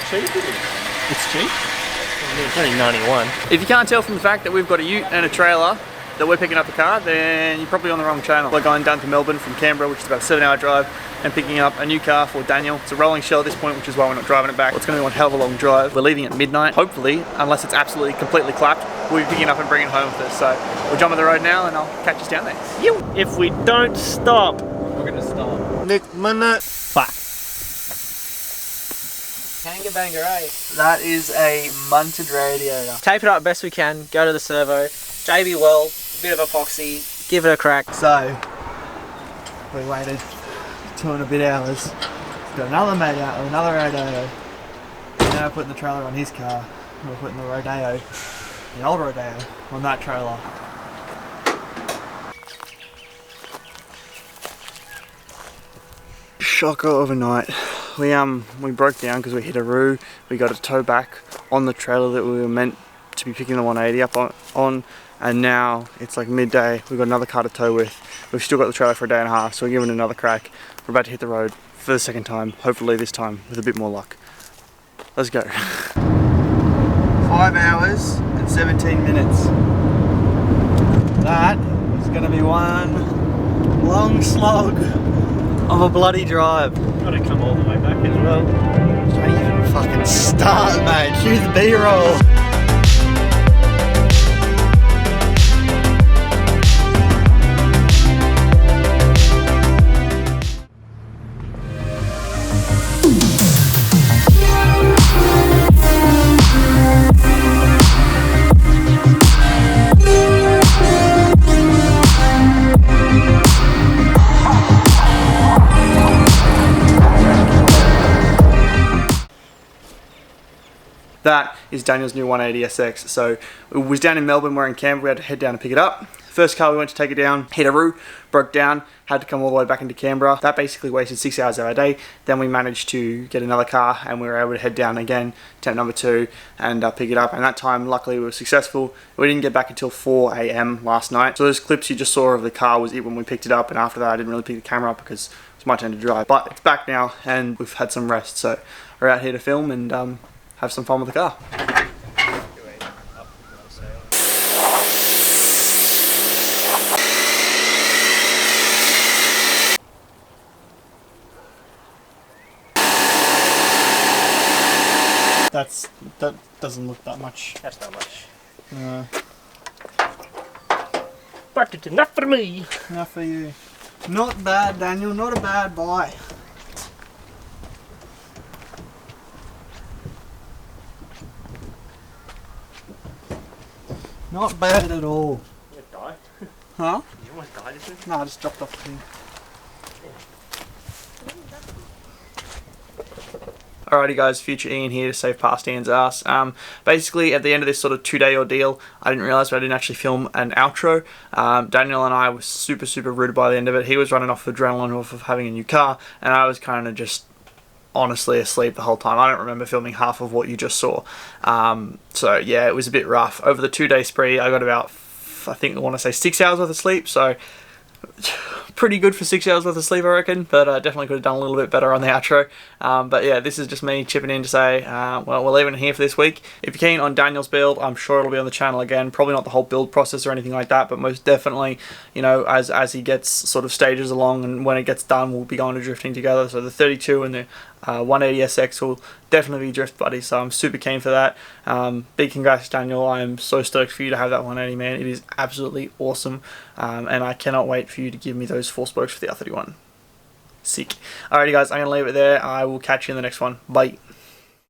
cheap, isn't it? It's cheap. It's only 91. If you can't tell from the fact that we've got a ute and a trailer that we're picking up a car, then you're probably on the wrong channel. We're going down to Melbourne from Canberra, which is about a 7-hour drive, and picking up a new car for Daniel. It's a rolling shell at this point, which is why we're not driving it back. It's going to be one hell of a long drive. We're leaving at midnight, hopefully, unless it's absolutely completely clapped, we'll be picking it up and bringing it home with us. So we'll jump on the road now and I'll catch us down there. If we don't stop, We're going to stop. Next minute. fuck. Kanga banger, eh? That is a munted radiator. Tape it up best we can, go to the servo, JB weld, bit of epoxy, give it a crack. So, we waited 2 and a bit hours. Got another mate out with another Rodeo. Now we're putting the trailer on his car. We're putting the Rodeo, the old Rodeo, on that trailer. Shocker overnight. We broke down because we hit a roo. We got a tow back on the trailer that we were meant to be picking the 180 up on, and now it's like midday. We've got another car to tow with. We've still got the trailer for a day and a half, so we're giving it another crack. We're about to hit the road for the second time, hopefully this time with a bit more luck. Let's go. 5 hours and 17 minutes. That is going to be one long slog of a bloody drive. Gotta come all the way back as well. Don't even fucking start, mate. Cue the B-roll. That is Daniel's new 180SX. So it was down in Melbourne, we're in Canberra, we had to head down and pick it up. First car we went to take it down, hit a roo, broke down, had to come all the way back into Canberra. That basically wasted 6 hours of our day. Then we managed to get another car and we were able to head down again, tent number 2, and pick it up. And that time, luckily, we were successful. We didn't get back until 4 AM last night. So those clips you just saw of the car was it when we picked it up, and after that I didn't really pick the camera up because it's my turn to drive. But it's back now and we've had some rest. So we're out here to film and have some fun with the car. That doesn't look that much. That's not much. But it's enough for me. Enough for you. Not bad, Daniel. Not a bad buy. Not bad at all. You almost died. Huh? You almost died, didn't you? No, I just dropped off the thing. Alrighty guys, future Ian here to save past Ian's ass. Basically at the end of this sort of 2-day ordeal, I didn't realise but I didn't actually film an outro. Daniel and I were super rooted by the end of it. He was running off adrenaline off of having a new car, and I was kind of just honestly asleep the whole time. I don't remember filming half of what you just saw. So yeah, it was a bit rough. Over the 2-day spree, I got about, I think I want to say 6 hours worth of sleep, so pretty good for 6 hours worth of sleep, I reckon, but definitely could have done a little bit better on the outro. But yeah, this is just me chipping in to say, well, we're leaving it here for this week. If you're keen on Daniel's build, I'm sure it'll be on the channel again. Probably not the whole build process or anything like that, but most definitely, you know, as he gets sort of stages along and when it gets done, we'll be going to drifting together. So the 32 and the 180SX will definitely be drift buddies, so I'm super keen for that. Big congrats, Daniel. I am so stoked for you to have that 180, man. It is absolutely awesome, and I cannot wait for you to give me those 4 spokes for the R31. Sick. Alrighty guys, I'm going to leave it there. I will catch you in the next one. Bye.